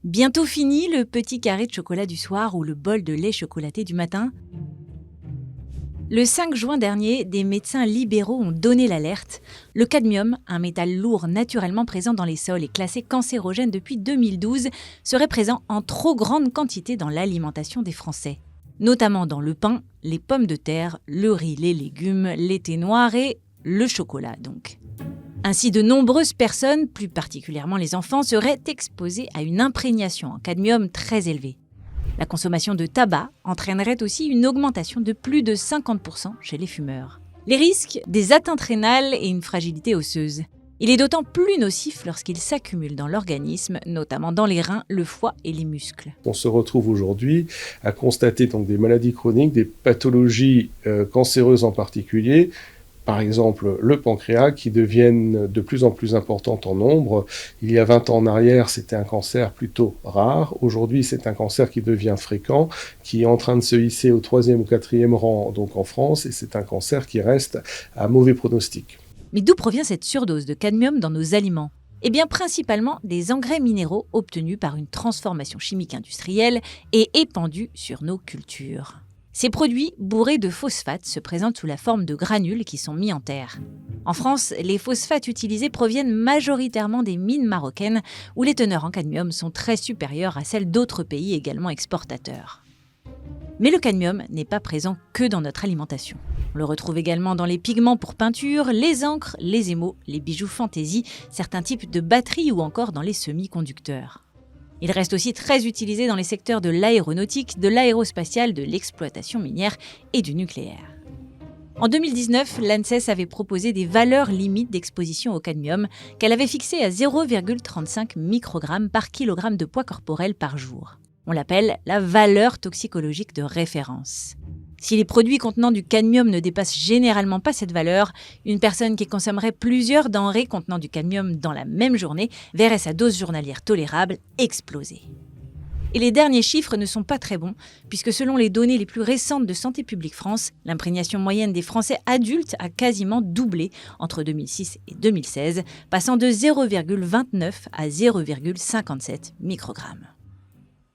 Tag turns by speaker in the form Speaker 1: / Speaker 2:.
Speaker 1: Bientôt fini le petit carré de chocolat du soir ou le bol de lait chocolaté du matin? Le 5 juin dernier, des médecins libéraux ont donné l'alerte. Le cadmium, un métal lourd naturellement présent dans les sols et classé cancérogène depuis 2012, serait présent en trop grande quantité dans l'alimentation des Français. Notamment dans le pain, les pommes de terre, le riz, les légumes, les thés noirs et le chocolat donc. Ainsi, de nombreuses personnes, plus particulièrement les enfants, seraient exposées à une imprégnation en cadmium très élevée. La consommation de tabac entraînerait aussi une augmentation de plus de 50% chez les fumeurs. Les risques, des atteintes rénales et une fragilité osseuse. Il est d'autant plus nocif lorsqu'il s'accumule dans l'organisme, notamment dans les reins, le foie et les muscles.
Speaker 2: On se retrouve aujourd'hui à constater donc des maladies chroniques, des pathologies cancéreuses en particulier, par exemple le pancréas, qui deviennent de plus en plus importantes en nombre. Il y a 20 ans en arrière, c'était un cancer plutôt rare. Aujourd'hui, c'est un cancer qui devient fréquent, qui est en train de se hisser au 3e ou 4e rang donc en France, et c'est un cancer qui reste à mauvais pronostic.
Speaker 1: Mais d'où provient cette surdose de cadmium dans nos aliments ? Eh bien, principalement des engrais minéraux obtenus par une transformation chimique industrielle et épandus sur nos cultures. Ces produits, bourrés de phosphates, se présentent sous la forme de granules qui sont mis en terre. En France, les phosphates utilisés proviennent majoritairement des mines marocaines, où les teneurs en cadmium sont très supérieures à celles d'autres pays également exportateurs. Mais le cadmium n'est pas présent que dans notre alimentation. On le retrouve également dans les pigments pour peinture, les encres, les émaux, les bijoux fantaisie, certains types de batteries ou encore dans les semi-conducteurs. Il reste aussi très utilisé dans les secteurs de l'aéronautique, de l'aérospatiale, de l'exploitation minière et du nucléaire. En 2019, l'ANSES avait proposé des valeurs limites d'exposition au cadmium qu'elle avait fixées à 0,35 microgrammes par kilogramme de poids corporel par jour. On l'appelle la valeur toxicologique de référence. Si les produits contenant du cadmium ne dépassent généralement pas cette valeur, une personne qui consommerait plusieurs denrées contenant du cadmium dans la même journée verrait sa dose journalière tolérable exploser. Et les derniers chiffres ne sont pas très bons, puisque selon les données les plus récentes de Santé publique France, l'imprégnation moyenne des Français adultes a quasiment doublé entre 2006 et 2016, passant de 0,29 à 0,57 microgrammes.